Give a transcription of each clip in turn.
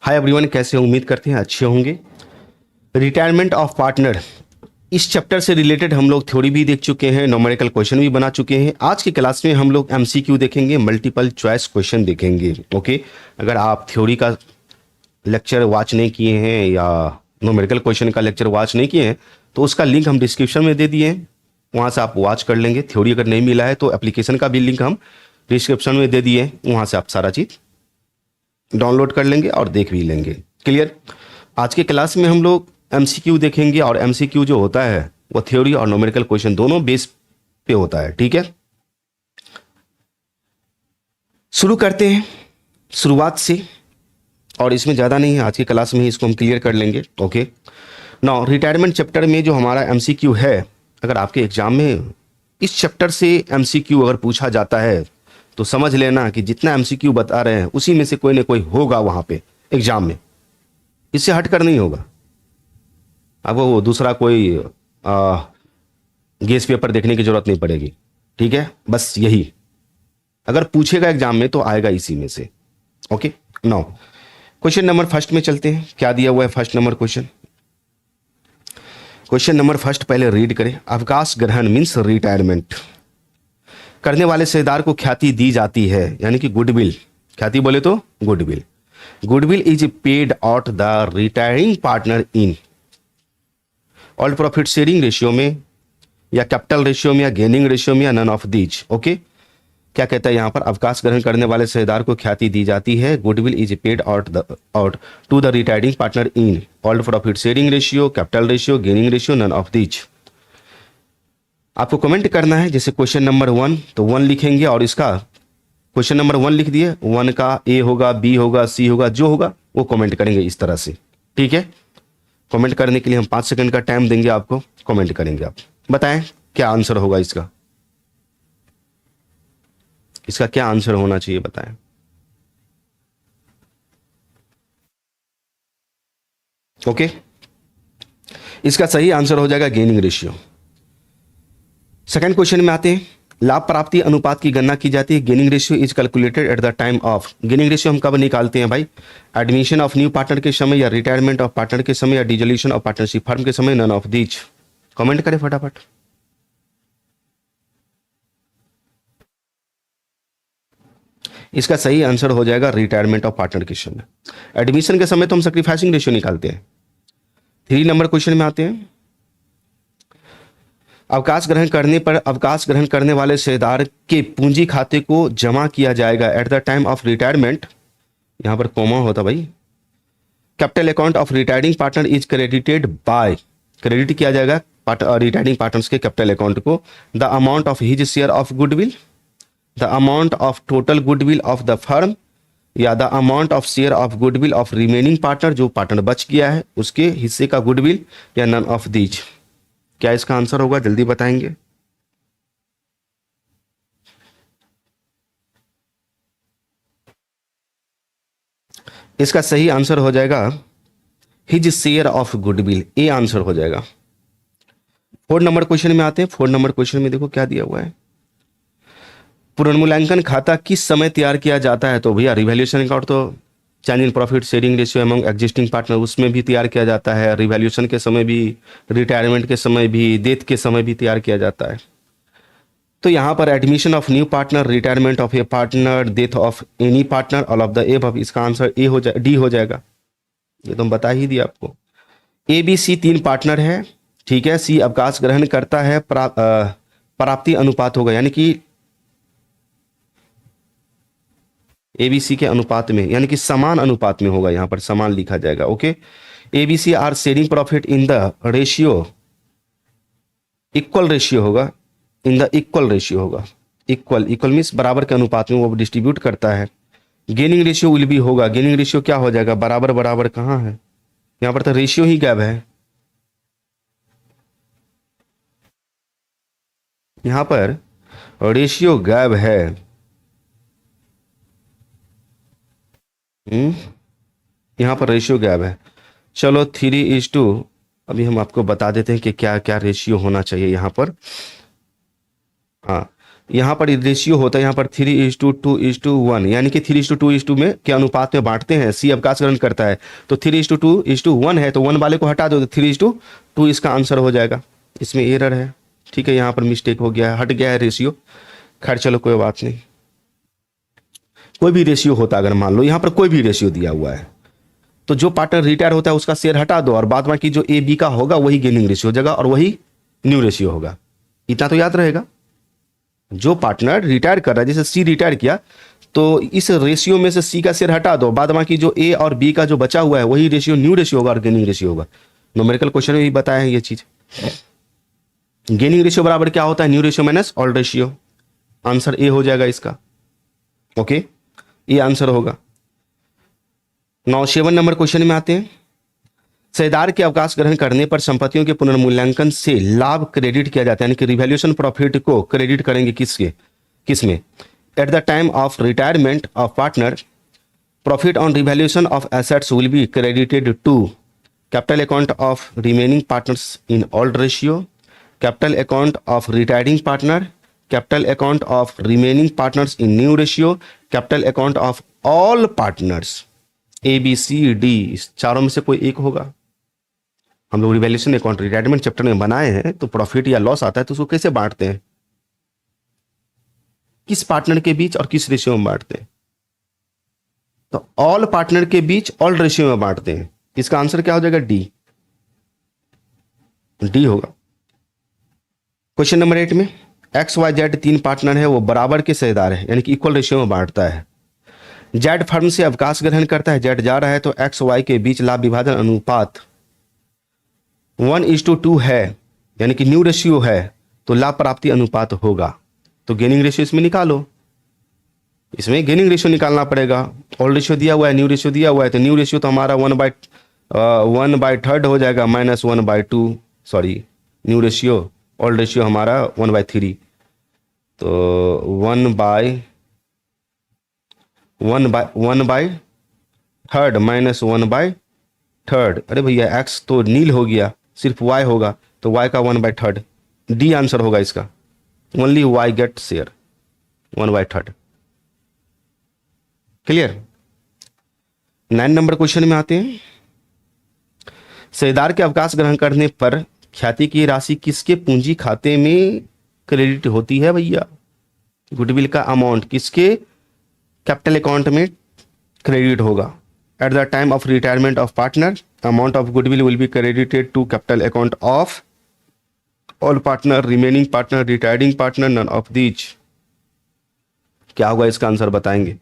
Hi everyone, कैसे हैं? उम्मीद करते हैं अच्छे होंगे। रिटायरमेंट ऑफ पार्टनर, इस चैप्टर से रिलेटेड हम लोग थ्योरी भी देख चुके हैं, न्यूमेरिकल क्वेश्चन भी बना चुके हैं। आज की क्लास में हम लोग एमसीक्यू देखेंगे, मल्टीपल चॉइस क्वेश्चन देखेंगे। ओके, अगर आप थ्योरी का लेक्चर वॉच नहीं किए हैं या न्यूमेरिकल क्वेश्चन का लेक्चर वॉच नहीं किए हैं तो उसका लिंक हम डिस्क्रिप्शन में दे दिए हैं, वहाँ से आप वॉच कर लेंगे। थ्योरी अगर नहीं मिला है तो एप्लीकेशन का भी लिंक हम डिस्क्रिप्शन में दे दिए हैं, वहाँ से आप सारा चीज़ डाउनलोड कर लेंगे और देख भी लेंगे। क्लियर? आज के क्लास में हम लोग एमसीक्यू देखेंगे और एमसीक्यू जो होता है वो थ्योरी और न्यूमेरिकल क्वेश्चन दोनों बेस पे होता है। ठीक है, शुरू करते हैं शुरुआत से, और इसमें ज़्यादा नहीं है, आज की क्लास में ही इसको हम क्लियर कर लेंगे। ओके, नाउ रिटायरमेंट चैप्टर में जो हमारा एमसीक्यू है, अगर आपके एग्जाम में इस चैप्टर से एमसीक्यू अगर पूछा जाता है तो समझ लेना कि जितना एमसीक्यू बता रहे हैं उसी में से कोई ना कोई होगा वहाँ पे एग्जाम में, इससे हटकर नहीं होगा। अब वो दूसरा कोई गेस पेपर देखने की जरूरत नहीं पड़ेगी। ठीक है, बस यही अगर पूछेगा एग्जाम में तो आएगा इसी में से। Okay, now question number first में चलते हैं। क्या दिया हुआ है first number question? Question number first पहले रीड करें। अवकाश ग्रहण मीन्स रिटायरमेंट करने वाले सेवादार को ख्याति दी जाती है, यानी कि गुडविल। ख्याति बोले तो goodwill. Goodwill is paid out the retiring partner in all profit sharing ratio में, या कैपिटल रेशियो में, या गेनिंग रेशियो में, या नन ऑफ दीज। ओके, क्या कहता है यहाँ पर? अवकाश ग्रहण करने वाले सेवादार को ख्याति दी जाती है, goodwill is paid out to the retiring partner in all profit sharing ratio, capital ratio, gaining ratio, none of these. आपको कमेंट करना है, जैसे क्वेश्चन नंबर 1 तो 1 लिखेंगे, और इसका क्वेश्चन नंबर 1 लिख दिए, 1 का ए होगा, बी होगा, सी होगा, जो होगा वो कमेंट करेंगे इस तरह से। ठीक है, कमेंट करने के लिए हम 5 सेकंड का टाइम देंगे आपको, कमेंट करेंगे। आप बताएं क्या आंसर होगा इसका, इसका क्या आंसर होना चाहिए बताएं। ओके, इसका सही आंसर हो जाएगा गेनिंग रेशियो। सेकंड क्वेश्चन में आते हैं। लाभ प्राप्ति अनुपात की गणना की जाती है। Gaining ratio is calculated at the time of. Gaining ratio हम कब निकालते हैं भाई? एडमिशन ऑफ न्यू पार्टनर के समय, या रिटायरमेंट ऑफ पार्टनर के समय, या डिसोल्यूशन ऑफ पार्टनरशिप फर्म के समय, नन ऑफ दीज। कमेंट करें फटाफट। इसका सही आंसर हो जाएगा रिटायरमेंट ऑफ पार्टनर के समय। एडमिशन के समय तो हम सैक्रिफाइसिंग रेशियो निकालते हैं। 3 नंबर क्वेश्चन में आते हैं। अवकाश ग्रहण करने पर अवकाश ग्रहण करने वाले शेयरदार के पूंजी खाते को जमा किया जाएगा at the time of retirement. यहां पर कॉमा होता भाई। Capital account of retiring partner is credited by, credit किया जाएगा रिटायरिंग पार्टनर्स के कैपिटल अकाउंट को, the amount of his share of goodwill, the amount of total goodwill of the firm, या the amount of share of goodwill of remaining partner, जो partner बच गया है उसके हिस्से का गुडविल, या नन ऑफ दीज। क्या इसका आंसर होगा? जल्दी बताएंगे। इसका सही आंसर हो जाएगा his share of goodwill, A answer हो जाएगा। 4 नंबर क्वेश्चन में आते हैं। 4 नंबर क्वेश्चन में देखो क्या दिया हुआ है। पुनर्मूल्यांकन खाता किस समय तैयार किया जाता है? तो भैया रिवैल्यूएशन अकाउंट तो change in profit sharing ratio among existing partner, उसमें भी तैयार किया जाता है। रिवैल्यूएशन के समय भी, रिटायरमेंट के समय भी, डेथ के समय भी तैयार किया जाता है। तो यहाँ पर admission of new partner, retirement of a partner, death of any partner, all of the above, इसका आंसर ए हो जाए, डी हो जाएगा। ये तो हम बता ही दिया आपको। ए बी सी 3 पार्टनर है। ठीक है, सी अवकाश ग्रहण करता है, प्राप्ति अनुपात होगा, यानी कि ए बी सी के अनुपात में, यानी कि समान अनुपात में होगा, यहां पर समान लिखा जाएगा। Okay, A B C are sharing profit in the ratio, equal ratio होगा, इन द इक्वल रेशियो होगा। इक्वल, इक्वल मीन्स बराबर के अनुपात में वो डिस्ट्रीब्यूट करता है। गेनिंग रेशियो विल भी होगा। गेनिंग रेशियो क्या हो जाएगा? बराबर बराबर कहाँ है? यहां पर तो रेशियो ही गैप है। यहां पर रेशियो गैप है। यहाँ पर रेशियो गैप है। चलो 3:2, अभी हम आपको बता देते हैं कि क्या क्या रेशियो होना चाहिए यहाँ पर। हाँ, यहाँ पर रेशियो होता है, यहाँ पर 3:2:1, यानी कि 3:2 में के अनुपात में बांटते हैं। सी अवकाश ग्रहण करता है तो 3:2:1 है, तो 1 वाले को हटा दो तो 3:2 इसका आंसर हो जाएगा। इसमें एरर है, ठीक है, यहाँ पर मिस्टेक हो गया है, हट गया है रेशियो। खैर चलो कोई बात नहीं। कोई भी रेशियो होता अगर मान लो यहाँ पर कोई भी रेशियो दिया हुआ है तो जो पार्टनर रिटायर होता है उसका शेयर हटा दो और बाद बाकी जो ए बी का होगा वही गेनिंग रेशियो हो जाएगा और वही न्यू रेशियो होगा। इतना तो याद रहेगा। जो पार्टनर रिटायर कर रहा है, जैसे सी रिटायर किया तो इस रेशियो में से सी का शेयर हटा दो, बाद बाकी जो ए और बी का जो बचा हुआ है वही रेशियो न्यू रेशियो होगा और गेनिंग रेशियो होगा। न्यूमेरिकल क्वेश्चन में भी बताया है ये चीज। गेनिंग रेशियो बराबर क्या होता है? New ratio minus old ratio. Answer A हो जाएगा इसका। ओके, ये आंसर होगा। 7 नंबर क्वेश्चन में आते हैं। शेयरधार के अवकाश ग्रहण करने पर संपत्तियों के पुनर्मूल्यांकन से लाभ क्रेडिट किया जाता है, यानी कि रिवैल्यूएशन प्रॉफिट को क्रेडिट करेंगे किसमें? At the time of retirement of partner, profit on revaluation of assets will be credited to capital account of remaining partners in old ratio, capital account of retiring partner, capital account of remaining partners in new ratio, capital account of all partners. A B C D, इस चारों में से कोई एक होगा। हम लोग revaluation account retirement chapter में बनाए हैं, तो प्रॉफिट या लॉस आता है तो उसको कैसे बांटते हैं? किस पार्टनर के बीच और किस रेशियो में बांटते हैं? तो ऑल पार्टनर के बीच ऑल रेशियो में बांटते हैं। इसका आंसर क्या हो जाएगा? डी। डी होगा। क्वेश्चन नंबर 8 में एक्स वाई जेड 3 पार्टनर है, वो बराबर के शेयरदार है, यानी कि इक्वल रेशियो में बांटता है। जेड फर्म से अवकाश ग्रहण करता है, जेड जा रहा है, तो एक्स वाई के बीच लाभ विभाजन अनुपात 1:2 है, यानी कि न्यू रेशियो है, तो लाभ प्राप्ति अनुपात होगा। तो गेनिंग रेशियो इसमें निकालो। इसमें गेनिंग रेशियो निकालना पड़ेगा। ओल्ड रेशियो दिया हुआ है, न्यू रेशियो दिया हुआ है, तो न्यू रेशियो तो हमारा 1/3 हो जाएगा minus 1/2, sorry new ratio, old ratio हमारा 1/3, तो 1/3 माइनस 1/3। अरे भैया एक्स तो नील हो गया, सिर्फ वाई होगा, तो वाई का 1/3। डी आंसर होगा इसका। Only Y get share 1/3। Clear? 9 number question में आते हैं। शेयरधार के अवकाश ग्रहण करने पर ख्याति की राशि किसके पूंजी खाते में क्रेडिट होती है भैया? गुडविल का अमाउंट किसके कैपिटल अकाउंट में क्रेडिट होगा? At the time of retirement of partner, amount of goodwill will be credited to capital account of all partner, remaining partner, retiring partner, none of these. क्या होगा इसका answer बताएंगे?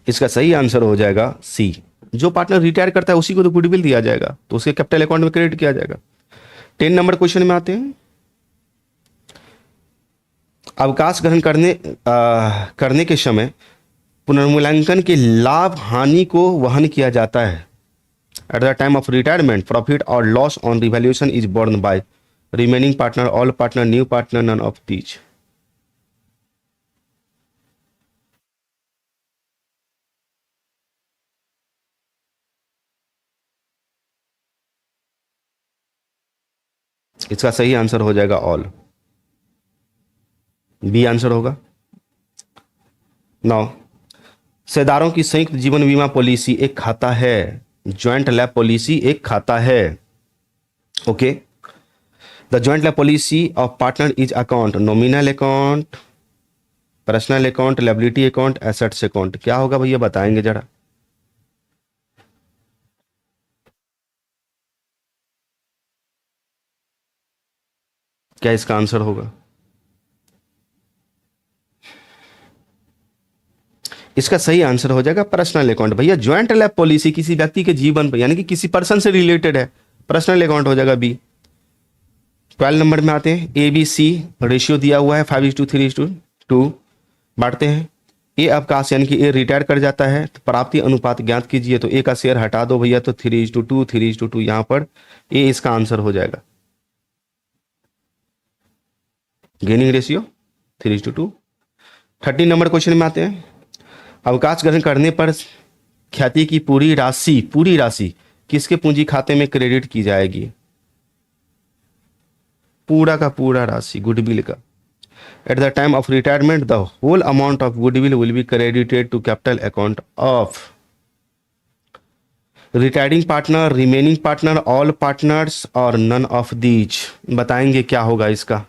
इसका सही answer हो जाएगा सी। जो पार्टनर रिटायर करता है उसी को तो गुडविल दिया जाएगा, तो उसके कैपिटल अकाउंट में क्रेडिट किया जाएगा। 10 नंबर क्वेश्चन में आते हैं। अवकाश ग्रहण करने के समय पुनर्मूल्यांकन के लाभ हानि को वहन किया जाता है। At the time of retirement, profit और loss on revaluation is borne by remaining partner, all partner, new partner, none of these. इसका सही आंसर हो जाएगा ऑल। बी आंसर होगा। 9, शेयरधारों की संयुक्त जीवन बीमा पॉलिसी एक खाता है, ज्वाइंट लैब पॉलिसी एक खाता है। Okay, the joint lab policy of partner is account, nominal account, personal account, liability account, assets account. क्या होगा भैया बताएंगे जरा? क्या इसका आंसर होगा? इसका सही आंसर हो जाएगा पर्सनल अकाउंट। भैया ज्वाइंट लैब पॉलिसी किसी व्यक्ति के जीवन पर, यानी कि किसी पर्सन से रिलेटेड है, पर्सनल अकाउंट हो जाएगा बी। 12 नंबर में आते हैं। ए बी सी रेशियो दिया हुआ है 5:3:2, बांटते हैं। ए अवकाश यानी कि ए रिटायर कर जाता है, तो प्राप्ति अनुपात ज्ञात कीजिए, तो ए का शेयर हटा दो भैया, तो 3:2, 3:2, यहाँ पर ए इसका आंसर हो जाएगा। Gaining ratio 3:2। 13 नंबर क्वेश्चन में आते हैं। अवकाश ग्रहण करने पर ख्याति की पूरी राशि किसके पूंजी खाते में क्रेडिट की जाएगी? पूरा का पूरा राशि गुडविल का। At the time of retirement the whole amount of goodwill will be credited to capital account of retiring partner, remaining partner, all partners और नन ऑफ दीज। बताएंगे क्या होगा इसका?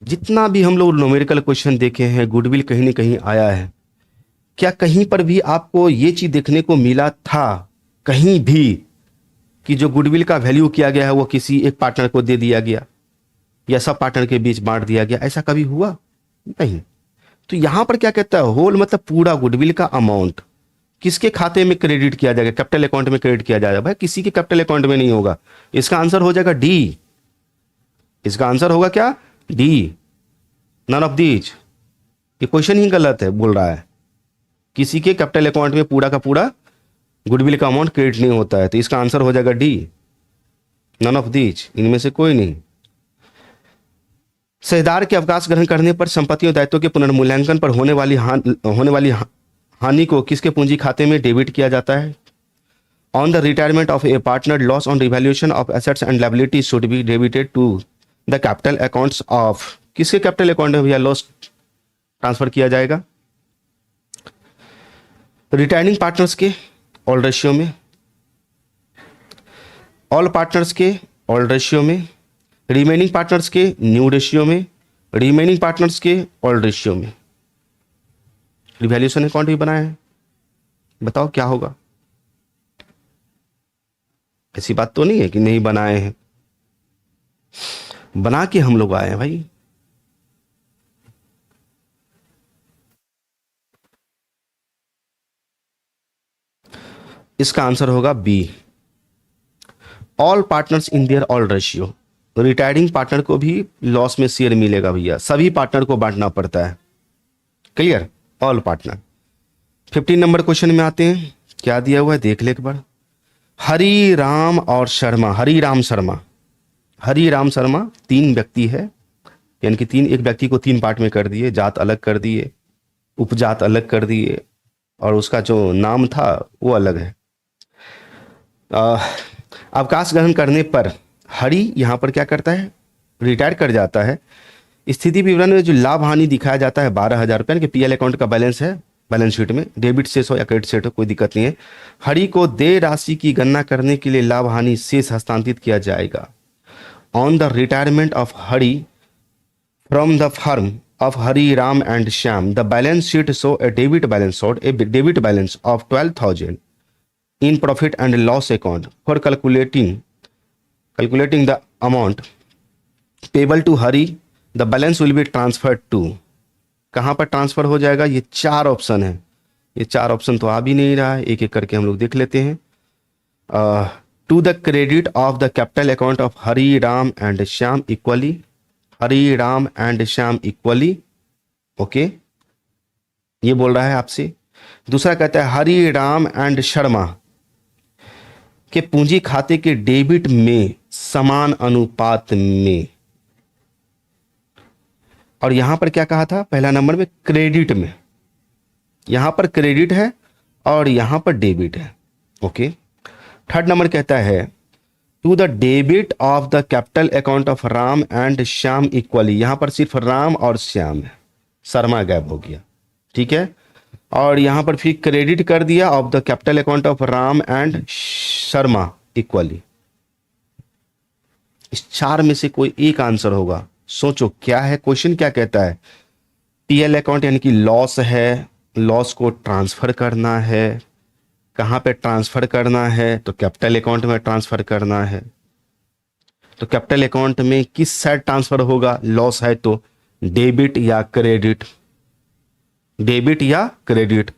जितना भी हम लोग न्यूमेरिकल क्वेश्चन देखे हैं, गुडविल कहीं ना कहीं आया है। क्या कहीं पर भी आपको ये चीज देखने को मिला था कहीं भी कि जो गुडविल का वैल्यू किया गया है वो किसी एक पार्टनर को दे दिया गया या सब पार्टनर के बीच बांट दिया गया? ऐसा कभी हुआ नहीं। तो यहां पर क्या कहता है? होल मतलब पूरा गुडविल का अमाउंट किसके खाते में क्रेडिट किया जाएगा? कैपिटल अकाउंट में क्रेडिट किया जाएगा। भाई किसी के कैपिटल अकाउंट में नहीं होगा। इसका आंसर हो जाएगा डी। इसका आंसर होगा क्या? D, none of these. ये क्वेश्चन ही गलत है, बोल रहा है किसी के कैपिटल अकाउंट में पूरा का पूरा गुडविल का अमाउंट क्रेडिट नहीं होता है। तो इसका आंसर हो जाएगा डी, नन ऑफ दीज, इनमें से कोई नहीं। साझेदार के अवकाश ग्रहण करने पर संपत्ति और दायित्वों के पुनर्मूल्यांकन पर होने वाली हानि को किसके पूंजी खाते में डेबिट किया जाता है? On the retirement of a partner, loss on revaluation of assets and liabilities should be debited to the capital accounts of. किसके कैपिटल अकाउंट में भैया लॉस ट्रांसफर किया जाएगा? रिटायरिंग पार्टनर्स के ऑल रेशियो में, ऑल पार्टनर्स के all ratio में, remaining partners के न्यू रेशियो में, रिमेनिंग पार्टनर्स के ऑल रेशियो में। रिवैल्यूएशन अकाउंट भी बनाया है, बताओ क्या होगा? ऐसी बात तो नहीं है कि नहीं बनाए हैं, बना के हम लोग आए हैं भाई। इसका आंसर होगा B, all partners in their all ratio. Retiring partner को भी लॉस में शेयर मिलेगा भैया, सभी पार्टनर को बांटना पड़ता है। Clear? All partner. 15 number question में आते हैं। क्या दिया हुआ है देख ले एक बार। हरी राम और शर्मा, हरी राम शर्मा, हरी राम शर्मा 3 व्यक्ति है, यानी कि एक व्यक्ति को 3 पार्ट में कर दिए, जात अलग कर दिए, उपजात अलग कर दिए और उसका जो नाम था वो अलग है। अवकाश ग्रहण करने पर हरी यहां पर क्या करता है? रिटायर कर जाता है। स्थिति विवरण में जो लाभ हानि दिखाया जाता है 12,000 रुपये, यानी कि पीएल अकाउंट का बैलेंस है बैलेंस शीट में, डेबिट शेष हो या क्रेडिट शेष हो कोई दिक्कत नहीं है। हरी को देय राशि की गणना करने के लिए लाभ हानि शेष हस्तांतरित किया जाएगा। On the retirement of Hari from the firm of Hari Ram and Shyam, the balance sheet show A debit balance of 12,000 in profit and loss account for calculating the amount payable to Hari, the balance will be transferred to। कहाँ पर transfer हो जाएगा? ये 4 option है, ये 4 option तो आ भी नहीं रहा है, एक एक करके हम लोग देख लेते हैं। To the credit of the capital account of Hari Ram and Shyam equally, Hari Ram and Shyam equally, okay, ये बोल रहा है आपसे। दूसरा कहता है हरी राम एंड शर्मा के पूंजी खाते के डेबिट में समान अनुपात में, और यहां पर क्या कहा था? पहला नंबर में क्रेडिट में, यहां पर क्रेडिट है और यहां पर डेबिट है, ओके। थर्ड नंबर कहता है to the debit of the capital account of Ram and Shyam equally, यहां पर सिर्फ राम और श्याम है, शर्मा गैप हो गया, ठीक है। और यहां पर फिर क्रेडिट कर दिया of the capital account of Ram and Sharma equally. इस 4 में से कोई एक आंसर होगा। सोचो क्या है क्वेश्चन, क्या कहता है? पीएल अकाउंट यानी कि लॉस है, लॉस को ट्रांसफर करना है। कहां पे ट्रांसफर करना है? तो कैपिटल अकाउंट में ट्रांसफर करना है। तो कैपिटल अकाउंट में किस साइड ट्रांसफर होगा? लॉस है तो डेबिट या क्रेडिट, डेबिट या क्रेडिट।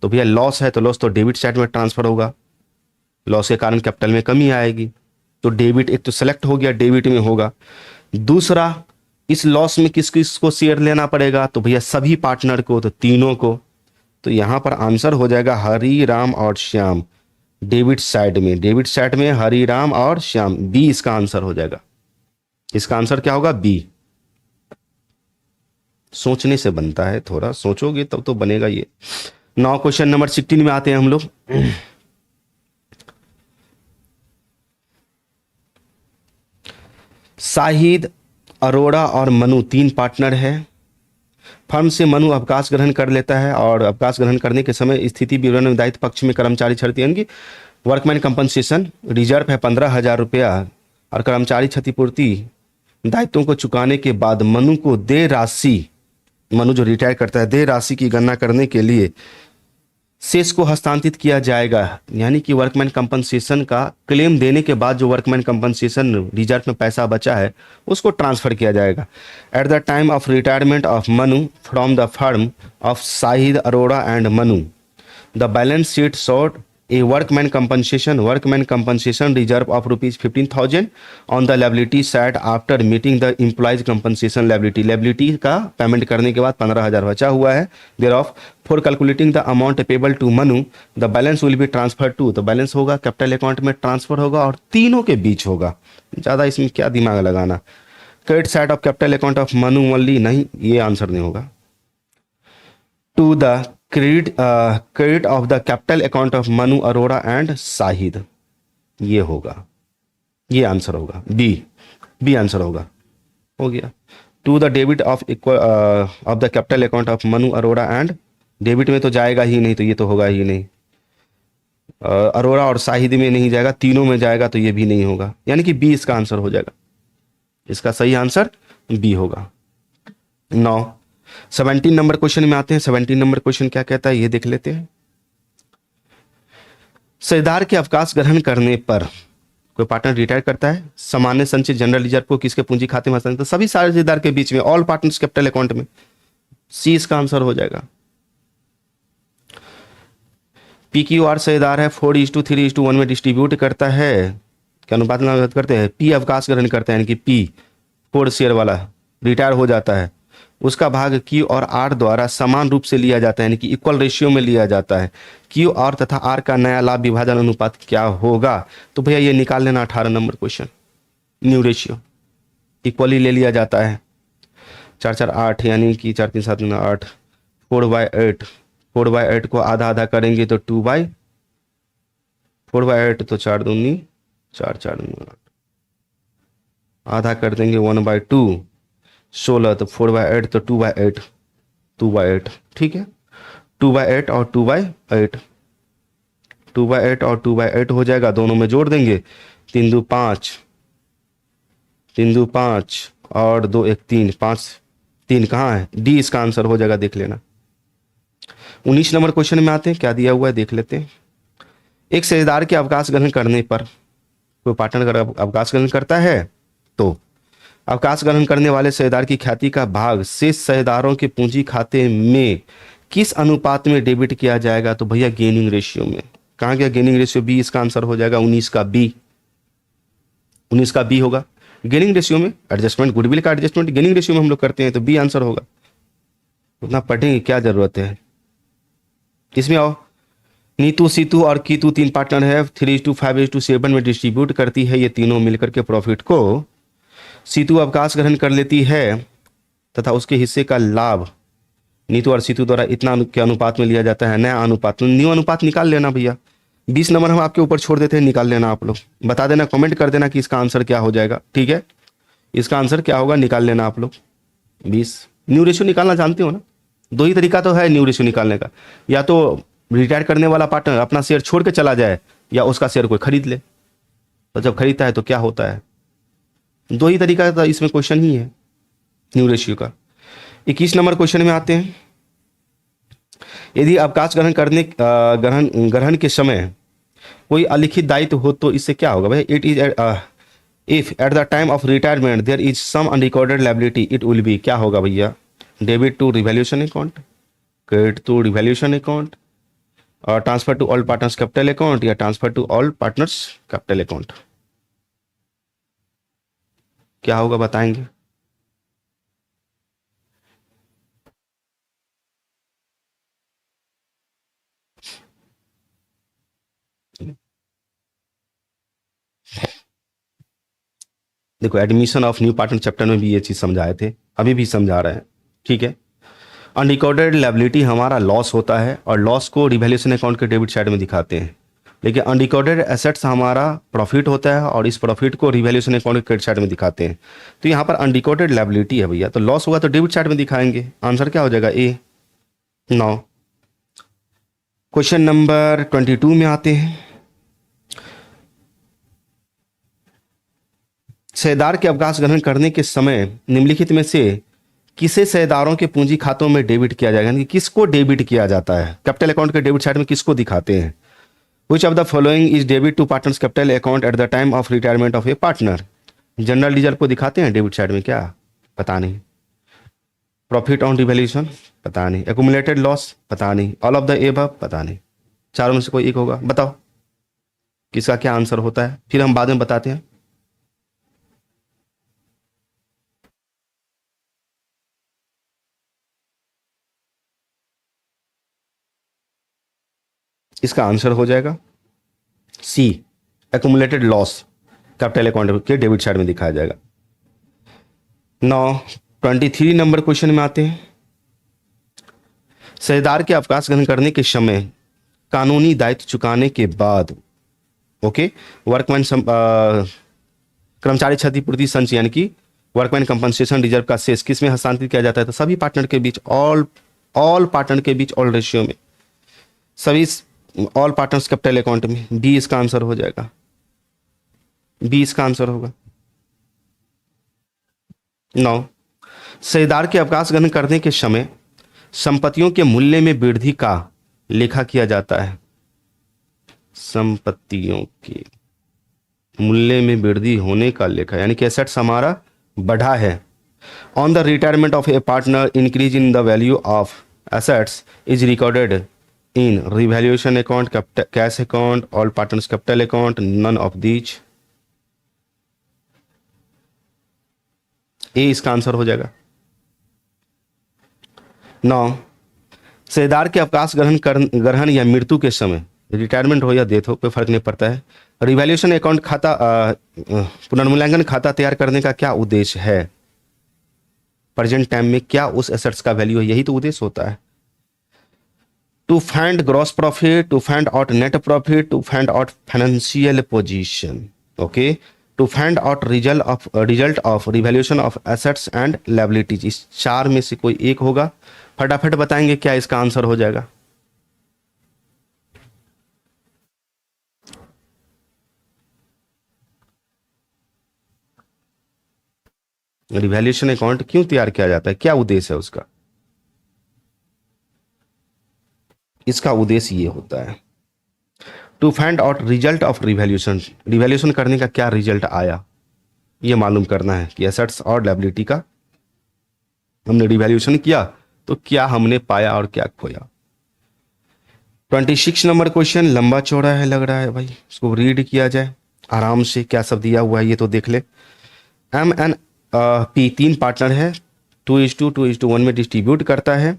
तो भैया लॉस है तो लॉस तो डेबिट साइड में ट्रांसफर होगा, लॉस के कारण कैपिटल में कमी आएगी, तो डेबिट एक तो सेलेक्ट हो गया, डेबिट में होगा। दूसरा, इस लॉस में किस किस को शेयर लेना पड़ेगा? तो भैया सभी पार्टनर को, तो तीनों को। तो यहां पर आंसर हो जाएगा हरी राम और श्याम, डेबिट साइड में, डेबिट साइड में हरी राम और श्याम, बी इसका आंसर हो जाएगा। इसका आंसर क्या होगा? बी। सोचने से बनता है, थोड़ा सोचोगे तब तो बनेगा ये। नाउ क्वेश्चन नंबर 16 में आते हैं हम लोग। शाहिद, अरोड़ा और मनु तीन पार्टनर है। फर्म से मनु अवकाश ग्रहण कर लेता है और अवकाश ग्रहण करने के समय स्थिति विवरण में दायित्व पक्ष में कर्मचारी क्षति यानी कि वर्कमैन कंपनसेशन रिजर्व है 15,000 रुपया और कर्मचारी क्षतिपूर्ति दायित्वों को चुकाने के बाद मनु को देय राशि, मनु जो रिटायर करता है, देय राशि की गणना करने के लिए शेष को हस्तांतरित किया जाएगा। यानी कि वर्कमैन कंपनसेशन का क्लेम देने के बाद जो वर्कमैन कंपनसेशन रिजर्व में पैसा बचा है उसको ट्रांसफर किया जाएगा। At the time of retirement of Manu from the firm of Shahid, Arora and Manu, the balance sheet showed a workman compensation reserve of rupees 15,000 on the liability side after meeting the employees compensation liability का payment करने के बाद 15,000 बचा हुआ है। thereof for calculating the amount payable to Manu the balance will be transferred to, तो balance होगा capital account में ट्रांसफर होगा और तीनों के बीच होगा। ज़्यादा इसमें क्या दिमाग लगाना। Credit side of capital account of Manu only, नहीं ये आंसर नहीं होगा। To the credit of the capital account of Manu, Arora and Shahid, ये होगा, ये आंसर होगा बी आंसर होगा, हो गया। To the debit of the capital account of Manu, Arora and, debit में तो जाएगा ही नहीं तो ये तो होगा ही नहीं। अरोड़ा और शाहिद में नहीं जाएगा, तीनों में जाएगा तो ये भी नहीं होगा, यानी कि बी इसका आंसर हो जाएगा। इसका सही आंसर बी होगा। 17 नंबर क्वेश्चन में आते हैं। 17 नंबर क्वेश्चन क्या कहता है ये देख लेते हैं। सेवादार के अवकाश ग्रहण करने पर कोई पार्टनर रिटायर करता है, सामान्य संचित जनरल रिजर्व को किसके पूंजी खाते में हस्तांतरित, तो सभी साझेदार के बीच में, ऑल पार्टनर्स कैपिटल अकाउंट में, सी इसका आंसर हो जाएगा। PQR सेवादार है 4:3:1 में डिस्ट्रीब्यूट करता है, क्या अनुपात में करते हैं। P अवकाश ग्रहण करता है यानी कि P 4 शेयर वाला रिटायर हो जाता है, उसका भाग Q और R द्वारा समान रूप से लिया जाता है यानी कि इक्वल रेशियो में लिया जाता है। Q और तथा R का नया लाभ विभाजन अनुपात क्या होगा, तो भैया ये निकाल लेना 18 number question. New ratio equally ले लिया जाता है, 4 4 8 यानी कि 4 3 7 8, 4/8, 4/8 को आधा आधा करेंगे तो 2/, 4/8 तो 4 दूनी 4 4 8, आधा कर देंगे 1/2, 16 तो 4/8 तो 2/8, 2/8 ठीक है। 2/8 और 2/8, 2/8 और 2/8 हो जाएगा, दोनों में जोड़ देंगे 3 2 5, 3 2 5 और 2 1 3, 5 3 कहाँ है, डी इसका आंसर हो जाएगा, देख लेना। 19 नंबर क्वेश्चन में आते हैं, क्या दिया हुआ है देख लेते हैं। एक सेवादार के अवकाश ग्रहण करने पर, कोई पार्टनर अगर अवकाश ग्रहण करता है तो अवकाश ग्रहण करने वाले सेवादार की ख्याति का भाग शेष सेवादारों के पूंजी खाते में किस अनुपात में डेबिट किया जाएगा, तो भैया गेनिंग रेशियो में। कहाँ गया गेनिंग रेशियो, बी इसका आंसर हो जाएगा। 19 का बी, 19 का बी होगा। गेनिंग रेशियो में एडजस्टमेंट, गुडविल का एडजस्टमेंट गेनिंग रेशियो में हम लोग करते हैं, तो बी आंसर होगा। उतना पढ़ेंगे क्या जरूरत है। इसमें आओ, नीतू, सीतू और कीतू तीन पार्टनर है, 3:5:7 में डिस्ट्रीब्यूट करती है ये तीनों मिलकर के प्रॉफिट को। सीतू अवकाश ग्रहण कर लेती है तथा उसके हिस्से का लाभ नीतू और सीतू द्वारा इतना के अनुपात में लिया जाता है, नया अनुपात, न्यू अनुपात निकाल लेना भैया। 20 नंबर हम आपके ऊपर छोड़ देते हैं, निकाल लेना आप लोग, बता देना, कमेंट कर देना कि इसका आंसर क्या हो जाएगा, ठीक है। इसका आंसर क्या होगा निकाल लेना आप लोग। 20 न्यू रेशियो निकालना जानते हो ना, दो ही तरीका तो है न्यू रेशियो निकालने का, या तो रिटायर करने वाला पार्टनर अपना शेयर छोड़ के चला जाए या उसका शेयर कोई खरीद ले, तो जब खरीदता है तो क्या होता है, दो ही तरीका था, इसमें क्वेश्चन ही है न्यू रेशियो का। 21 नंबर क्वेश्चन में आते हैं। यदि अवकाश ग्रहण के समय कोई अलिखित दायित्व हो तो इससे क्या होगा भाई। It is if at the time of retirement there is some unrecorded liability, it will be, क्या होगा भैया, debit to revaluation account, credit to revaluation account, और transfer to all partners capital account, या transfer to all partners capital account, क्या होगा बताएंगे। देखो admission of new partner chapter में भी ये चीज समझाए थे, अभी भी समझा रहे हैं, ठीक है। अनरिकॉर्डेड लायबिलिटी हमारा लॉस होता है और लॉस को रिवैल्यूएशन अकाउंट के डेबिट साइड में दिखाते हैं, लेकिन अनरिकॉर्डेड एसेट्स हमारा प्रॉफिट होता है और इस प्रॉफिट को रिवैल्यूएशन अकाउंट के क्रेडिट साइड में दिखाते हैं। तो यहाँ पर अनरिकॉर्डेड लायबिलिटी है भैया, तो लॉस होगा तो डेबिट साइड में दिखाएंगे। आंसर क्या हो जाएगा? ए। 9। क्वेश्चन नंबर 22 में आते हैं। शेयरदार के अवकाश ग्रहण करने के समय निम्नलिखित में से किसे शेयरदारों के पूंजी खातों में डेबिट किया जाएगा, यानी कि किसको डेबिट किया जाता है? कैपिटल अकाउंट के डेबिट साइड में किसको दिखाते हैं? Which of the following is debit to partners capital account at the time of retirement of a partner? General reserve को दिखाते हैं डेबिट साइड में क्या? पता नहीं। Profit on revaluation? पता नहीं। Accumulated loss? पता नहीं। All of the above? पता नहीं। चारों में से कोई एक होगा, बताओ किसका क्या आंसर होता है, फिर हम बाद में बताते हैं। इसका आंसर हो जाएगा सी, एक्यूमुलेटेड लॉस कैपिटल अकाउंट के डेबिट साइड में दिखाया जाएगा। 9। 23 नंबर क्वेश्चन में आते हैं। शेयरदार के अवकाश ग्रहण करने के समय कानूनी दायित्व चुकाने के बाद वर्कमैन कर्मचारी क्षतिपूर्ति संचय यानी कि वर्कमैन कंपनसेशन रिजर्व का शेष किस में हस्तांतरित किया जाता है? तो सभी पार्टनर के बीच, ऑल पार्टनर के बीच, ऑल रेशियो में, सभी ऑल पार्टनर्स कैपिटल अकाउंट में। बी इसका आंसर हो जाएगा, बी इसका आंसर होगा। 9। शेयरदार के अवकाश ग्रहण करने के समय संपत्तियों के मूल्य में वृद्धि का लेखा किया जाता है। संपत्तियों के मूल्य में वृद्धि होने का लेखा, यानी कि एसेट्स हमारा बढ़ा है। On the retirement of a partner increase in the value of assets is recorded in revaluation account, cash account, all partners capital account, none of these. A इसका आंसर हो जाएगा। 9। शेयरदार के अवकाश ग्रहण या मृत्यु के समय, रिटायरमेंट हो या डेथ हो कोई फर्क नहीं पड़ता है, रिवैल्यूएशन अकाउंट खाता पुनर्मूल्यांकन खाता तैयार करने का क्या उद्देश्य है? प्रेजेंट टाइम में क्या उस एसेट्स का वैल्यू है, यही तो उद्देश्य होता है। To find gross profit, to find out net profit, to find out financial position, okay, to find out result of revaluation of assets and liabilities. इस चार में से कोई एक होगा, फटाफट बताएंगे क्या इसका आंसर हो जाएगा। रिवैल्यूएशन अकाउंट क्यों तैयार किया जाता है, क्या उद्देश्य है उसका? इसका उद्देश्य ये होता है to find out result of revaluation, revaluation करने का क्या रिजल्ट आया ये मालूम करना है कि एसेट्स और लायबिलिटी का हमने रिवैल्यूएशन किया तो क्या हमने पाया और क्या खोया। 26 नंबर क्वेश्चन लंबा चौड़ा है लग रहा है भाई, इसको रीड किया जाए आराम से, क्या सब दिया हुआ है ये तो देख ले। MNP 3 पार्टनर है, 2:2, 2:1 में डिस्ट्रीब्यूट करता है,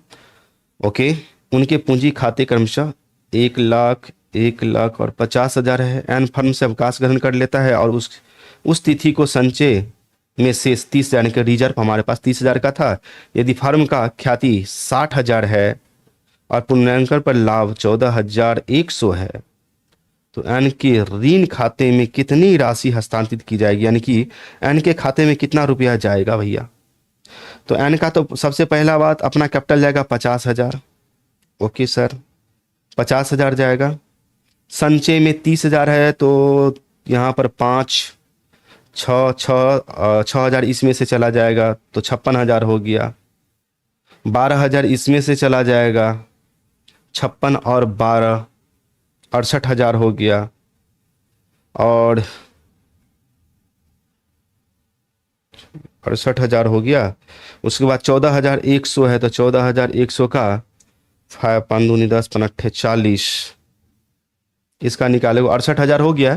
ओके। उनके पूंजी खाते क्रमशः 1 लाख, 1 लाख और 50,000 है। एन फर्म से अवकाश ग्रहण कर लेता है और उस तिथि को संचय में शेष 30,000 यानी कि रिजर्व हमारे पास 30,000 का था। यदि फर्म का ख्याति 60,000 है और पुनर्मूल्यांकन पर लाभ 14,100 है तो एन के ऋण खाते में कितनी राशि हस्तांतरित की जाएगी, यानी कि एन के खाते में कितना रुपया जाएगा भैया? तो एन का तो सबसे पहला बात अपना कैपिटल जाएगा 50,000, ओके सर 50,000 जाएगा। संचय में 30,000 है तो यहाँ पर 6,000 इसमें से चला जाएगा तो 56,000 हो गया। 12,000 इसमें से चला जाएगा, 56 और 12 68,000 हो गया। और 68,000 हो गया। उसके बाद 14,100 है तो 14,100 का 5 दूनी 10 5 40 इसका निकाले 68,000 हो गया।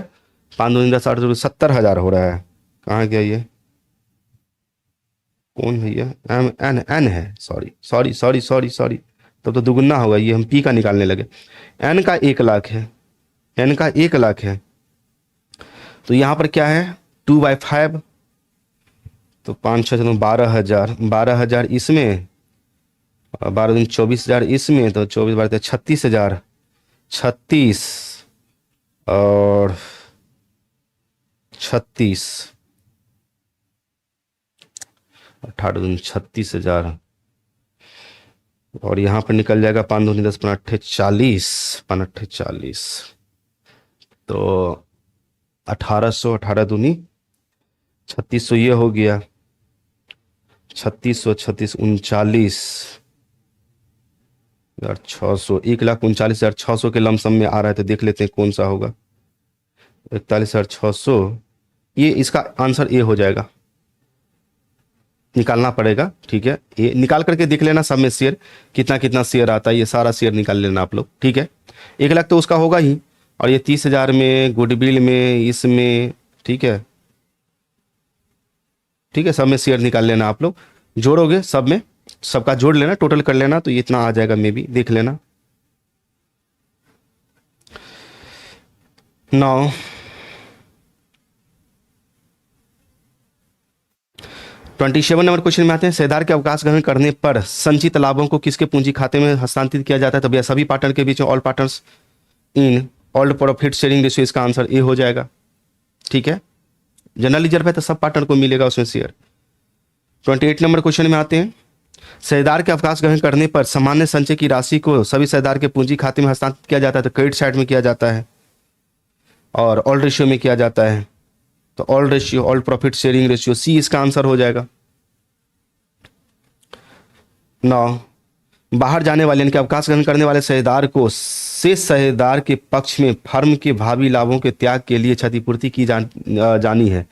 5 दूनी 10 8 70,000 हो रहा है। कहाँ गया ये? कौन भैया? एम एन एन है, सॉरी तब तो दुगुना होगा, ये हम पी का निकालने लगे। एन का 1 लाख है, एन का 1 लाख है तो यहाँ पर क्या है 2/5 तो 5 6 12,000 इसमें और 12 दूनी 24 हजार इसमें, तो 24 12 36 हजार, 36 और 36, 18 दूनी 36 हजार, और यहाँ पर निकल जाएगा 5 दूनी 10 5 8 40, 5 8 40, तो 1800, 18 दूनी 3600 ये हो गया, 3600 36 39,600, 1,39,600 के लमसम में आ रहा है, तो देख लेते हैं कौन सा होगा। 41,600, ये इसका आंसर ए हो जाएगा, निकालना पड़ेगा, ठीक है। ये निकाल करके देख लेना, सब में शेयर कितना कितना शेयर आता है, ये सारा शेयर निकाल लेना आप लोग, ठीक है। 1 लाख तो उसका होगा ही, और ये 30,000 में, गुडविल में, इसमें, ठीक है, ठीक है, सब में शेयर निकाल लेना आप लोग, जोड़ोगे सब में, सबका जोड़ लेना, टोटल कर लेना, तो ये इतना आ जाएगा, मे भी देख लेना। 9 27 नंबर क्वेश्चन में आते हैं। शेयरधारक के अवकाश ग्रहण करने पर संचित लाभों को किसके पूंजी खाते में हस्तांतरित किया जाता है? तो भैया सभी पार्टनर के बीच में, ऑल पार्टनर्स इन ऑल प्रॉफिट शेयरिंग रेशियो, इसका आंसर ए हो जाएगा, ठीक है। जनरल रिजर्व है तो सब पार्टनर को मिलेगा उसमें शेयर। 28 नंबर क्वेश्चन में आते हैं। शेयरधारक के अवकाश ग्रहण करने पर सामान्य संचय की राशि को सभी शेयरधारक के पूंजी खाते में हस्तांतरित किया जाता है, तो क्रेडिट साइड में किया जाता है और ऑल रेशियो में किया जाता है, तो all ratio, all profit sharing ratio, C इसका आंसर हो जाएगा। 9 बाहर जाने वाले यानी कि अवकाश ग्रहण करने वाले शेयरधार को शेष शेयरधार के पक्ष में फर्म के भावी लाभों के त्याग के लिए क्षतिपूर्ति की जानी है।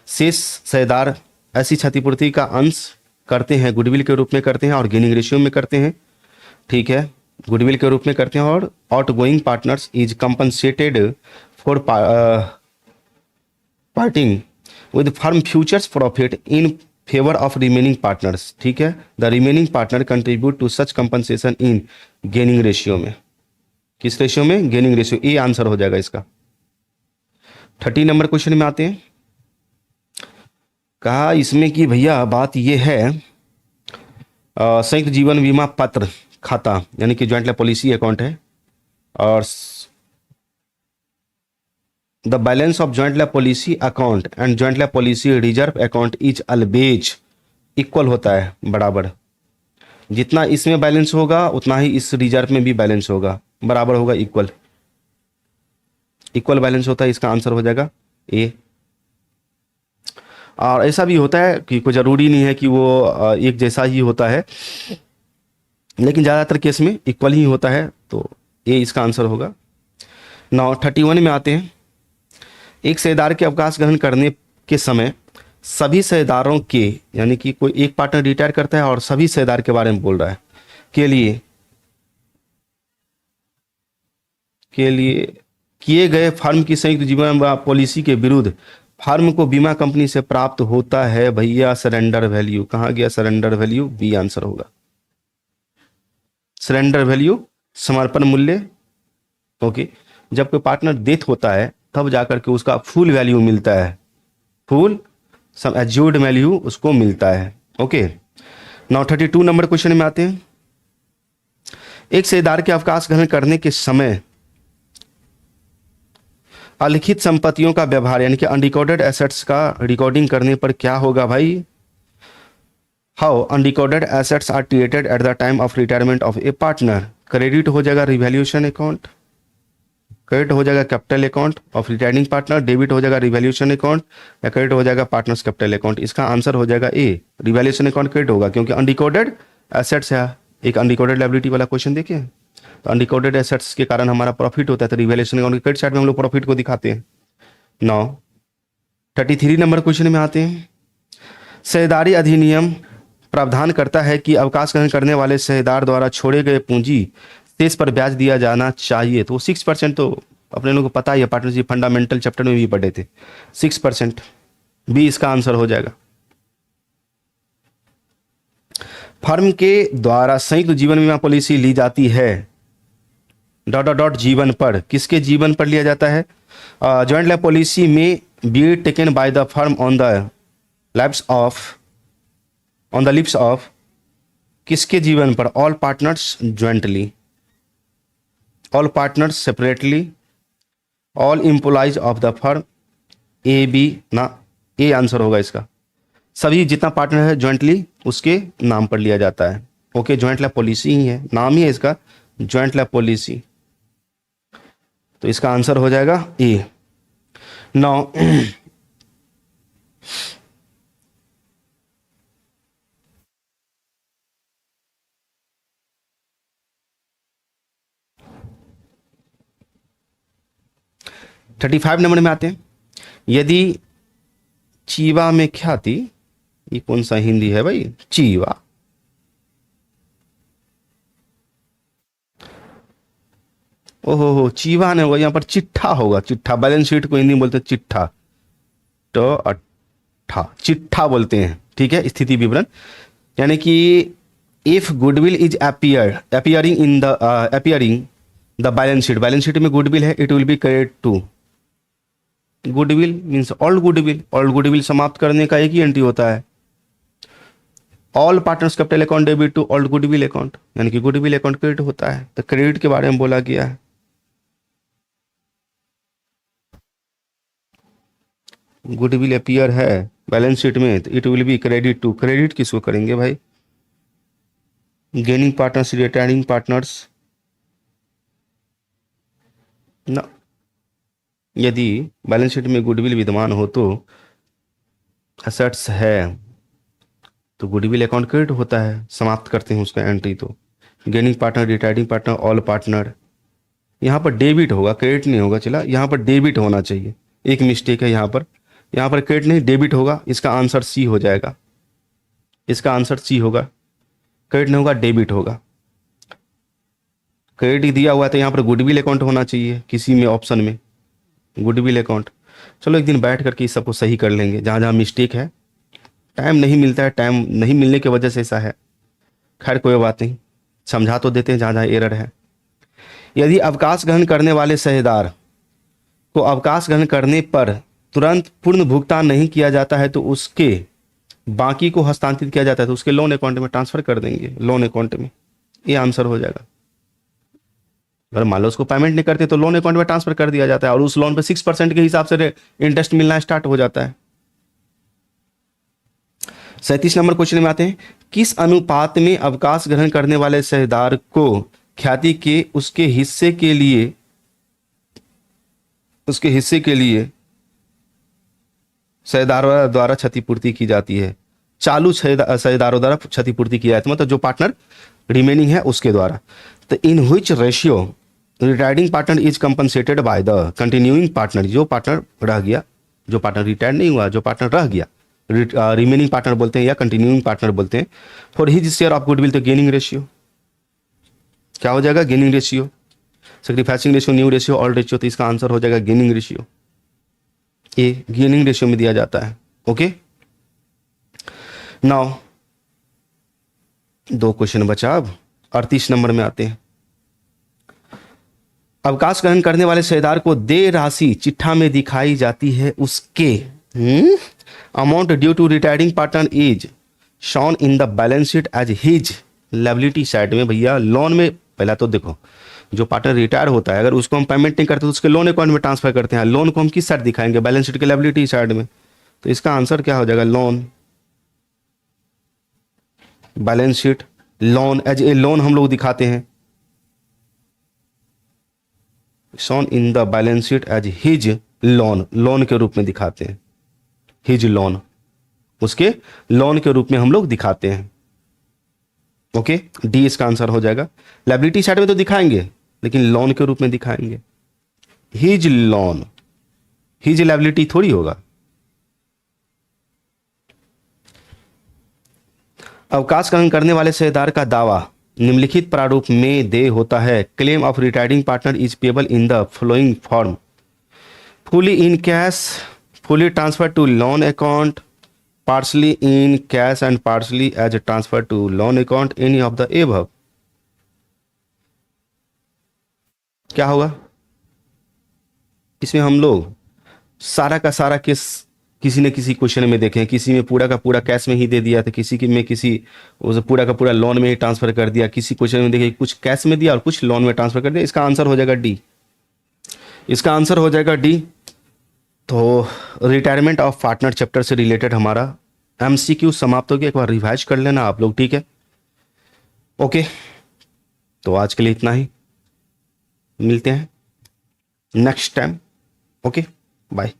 शेष शेयरधार ऐसी क्षतिपूर्ति का अंश करते हैं, गुडविल के रूप में करते हैं और गेनिंग रेशियो में करते हैं, ठीक है, गुडविल के रूप में करते हैं, और outgoing partners is compensated for parting with firm futures profit in favour of remaining partners, ठीक है। The remaining partner contribute to such compensation in gaining ratio में, किस रेशियो में? गेनिंग रेशियो, ए आंसर हो जाएगा इसका। 30 नंबर क्वेश्चन में आते हैं। कहा इसमें कि भैया बात ये है, संयुक्त जीवन बीमा पत्र खाता यानी कि ज्वाइंट लाइफ पॉलिसी अकाउंट है, और the balance of joint life policy account and joint life policy reserve account is always equal होता है, बराबर। जितना इसमें बैलेंस होगा उतना ही इस रिजर्व में भी बैलेंस होगा, बराबर होगा, इक्वल, इक्वल बैलेंस होता है, इसका आंसर हो जाएगा ए। और ऐसा भी होता है कि कोई ज़रूरी नहीं है कि वो एक जैसा ही होता है, लेकिन ज़्यादातर केस में इक्वल ही होता है, तो ए इसका आंसर होगा। 31 में आते हैं। एक शेयरधार के अवकाश ग्रहण करने के समय सभी शेयरधारों के, यानी कि कोई एक पार्टनर रिटायर करता है और सभी शेयरधार के बारे में बोल रहा है, के लिए किए गए फर्म की संयुक्त जीवन पॉलिसी के विरुद्ध फर्म को बीमा कंपनी से प्राप्त होता है भैया सरेंडर वैल्यू। कहाँ गया सरेंडर वैल्यू? बी आंसर होगा। सरेंडर वैल्यू समर्पण मूल्य, ओके। जब कोई पार्टनर डेथ होता है तब जाकर के उसका फुल वैल्यू मिलता है, फुल सम एज्यूर्ड वैल्यू उसको मिलता है, ओके। 32 नंबर क्वेश्चन में आते हैं। एक शेयरधार के अवकाश ग्रहण करने के समय अलिखित संपत्तियों का व्यवहार यानी कि अनरिकॉर्डेड एसेट्स का रिकॉर्डिंग करने पर क्या होगा भाई? How unrecorded assets are treated at the time of retirement of a partner? Credit हो जाएगा रिवैल्यूएशन अकाउंट, क्रेडिट हो जाएगा capital account of retiring partner, debit हो जाएगा रिवैल्यूएशन अकाउंट, या क्रेडिट हो जाएगा पार्टनर्स कैपिटल अकाउंट। इसका आंसर हो जाएगा ए, रिवैल्यूएशन अकाउंट क्रेडिट होगा, क्योंकि अनरिकॉर्डेड एसेट्स है। एक अनरिकॉर्डेड लायबिलिटी वाला क्वेश्चन देखिए, तो अनरिकॉर्डेड एसेट्स के कारण हमारा प्रॉफिट होता है, तो रिवैल्यूएशन अकाउंट के क्रेडिट साइड में हम लोग प्रॉफिट को दिखाते हैं। 33 नंबर क्वेश्चन में आते हैं। शेयरधारी अधिनियम प्रावधान करता है कि अवकाश ग्रहण करने वाले शेयरधार द्वारा छोड़े गए पूंजी शेष पर ब्याज दिया जाना चाहिए, तो 6% तो अपने लोगों को पता ही है, पार्टनरशिप फंडामेंटल चैप्टर में भी पढ़े थे, 6%, बी इसका आंसर हो जाएगा। फर्म के द्वारा संयुक्त जीवन बीमा पॉलिसी ली जाती है डॉट डॉट डॉट जीवन पर, किसके जीवन पर लिया जाता है? जॉइंट लाइफ पॉलिसी में be taken by the firm on the lives of किसके जीवन पर? All partners jointly, all partners separately, all employees of the firm, A B ना, ए आंसर होगा इसका। सभी जितना पार्टनर है ज्वाइंटली उसके नाम पर लिया जाता है। ओके, ज्वाइंट लैब पॉलिसी ही है, नाम ही है इसका ज्वाइंट लैब पॉलिसी। तो इसका आंसर हो जाएगा ए। नाउ 35 नंबर में आते हैं। यदि चीवा में ख्याति, ये कौन सा हिंदी है भाई, चीवा, ओहो हो, चीवा ने होगा, यहाँ पर चिट्ठा होगा, चिट्ठा, बैलेंस शीट को हिंदी में बोलते हैं चिट्ठा, तो अट्ठा, चिट्ठा बोलते हैं, ठीक है, स्थिति विवरण। यानी कि if goodwill is appearing in the appearing the balance sheet, balance sheet में गुडविल है, it will be credit to goodwill means old goodwill, old goodwill समाप्त करने का एक ही एंट्री होता है। All partners capital account debit to old goodwill account, यानी कि गुडविल अकाउंट क्रेडिट होता है। तो क्रेडिट के बारे में बोला गया है। गुडविल अपीयर है बैलेंस शीट में तो it will be credit to, credit किसको करेंगे भाई? गेनिंग पार्टनर्स, रिटायरिंग पार्टनर्स ना। यदि बैलेंस शीट में गुडविल विद्यमान हो तो असेट्स है तो गुडविल अकाउंट क्रेडिट होता है, समाप्त करते हैं उसका एंट्री। तो gaining partner, retiring partner, all partner, यहाँ पर डेबिट होगा, क्रेडिट नहीं होगा, चला यहाँ पर डेबिट होना चाहिए, एक मिस्टेक है यहाँ पर, यहाँ पर क्रेडिट नहीं डेबिट होगा। इसका आंसर सी हो जाएगा, इसका आंसर सी होगा, क्रेडिट नहीं होगा डेबिट होगा। क्रेडिट दिया हुआ है तो यहाँ पर गुडविल अकाउंट होना चाहिए किसी में ऑप्शन में, गुडविल अकाउंट। चलो एक दिन बैठ करके इस सबको सही कर लेंगे, जहाँ जहाँ मिस्टेक है। टाइम नहीं मिलता है, टाइम नहीं मिलने की वजह से ऐसा है, खैर कोई बात नहीं, समझा तो देते हैं जहाँ जहाँ एरर है। यदि अवकाश ग्रहण करने वाले साझेदार को अवकाश ग्रहण करने पर तुरंत पूर्ण भुगतान नहीं किया जाता है तो उसके बाकी को हस्तांतरित किया जाता है, तो उसके लोन अकाउंट में ट्रांसफर कर देंगे, लोन अकाउंट में, ये आंसर हो जाएगा। अगर मान लो उसको पेमेंट नहीं करते तो लोन अकाउंट में ट्रांसफर कर दिया जाता है और उस लोन पे 6% के हिसाब से इंटरेस्ट मिलना स्टार्ट हो जाता है। 37 नंबर क्वेश्चन में आते हैं। किस अनुपात में अवकाश ग्रहण करने वाले साझेदार को ख्याति के उसके हिस्से के लिए साझेदारों द्वारा क्षतिपूर्ति की जाती है? चालू साझेदारों द्वारा क्षतिपूर्ति की जाती है, मतलब जो पार्टनर रिमेनिंग है उसके द्वारा। तो in which ratio retiring partner is compensated by the continuing partner, जो पार्टनर रह गया, जो पार्टनर रिटायर नहीं हुआ, जो पार्टनर रह गया, रिमेनिंग पार्टनर बोलते हैं या कंटिन्यूइंग पार्टनर बोलते हैं। For his share of goodwill तो गेनिंग रेशियो, क्या हो जाएगा? Gaining ratio. Sacrificing ratio, new ratio, old ratio, तो इसका आंसर हो जाएगा गेनिंग रेशियो, ए गेनिंग रेशियो में दिया जाता है। ओके, नाउ 2 क्वेश्चन बचा, अब 38 नंबर में आते हैं। अवकाश ग्रहण करने वाले साझेदार को देय राशि चिट्ठा में दिखाई जाती है, उसके amount due to retiring partner is shown in the balance sheet as his liability side में। भैया लोन में पहला तो देखो, जो पार्टनर रिटायर होता है अगर उसको हम पेमेंट नहीं करते तो उसके लोन अकाउंट में ट्रांसफर करते हैं, लोन को हम किस साइड दिखाएंगे? बैलेंस शीट के लायबिलिटी साइड में। तो इसका आंसर क्या हो जाएगा? Loan, balance sheet, loan as a loan हम लोग दिखाते हैं, shown in the balance sheet as his loan, loan के रूप में दिखाते हैं, हिज लोन, उसके लोन के रूप में हम लोग दिखाते हैं। ओके, डी इसका आंसर हो जाएगा। लायबिलिटी साइड में तो दिखाएंगे लेकिन लोन के रूप में दिखाएंगे, हिज लोन, हिज लायबिलिटी थोड़ी होगा। अवकाश ग्रहण करने वाले साझेदार का दावा निम्नलिखित प्रारूप में दे होता है। Claim of retiring partner is payable in the following form: fully in cash, fully transferred to loan account, partially in cash and partially as a transfer to loan account, any of the above। क्या होगा इसमें? हम लोग सारा का सारा case किसी ने किसी क्वेश्चन में देखें, किसी में पूरा का पूरा कैश में ही दे दिया था, किसी की में किसी उसे पूरा का पूरा लोन में ही ट्रांसफर कर दिया, किसी क्वेश्चन में देखें कुछ कैश में दिया और कुछ लोन में ट्रांसफर कर दिया। इसका आंसर हो जाएगा डी। इसका आंसर हो जाएगा डी। तो रिटायरमेंट ऑफ पार्टनर चैप्टर से रिलेटेड हमारा एमसीक्यू समाप्त हो गया। एक बार रिवाइज कर लेना आप लोग, ठीक है? ओके, तो आज के लिए इतना ही, मिलते हैं नेक्स्ट टाइम। Okay, bye.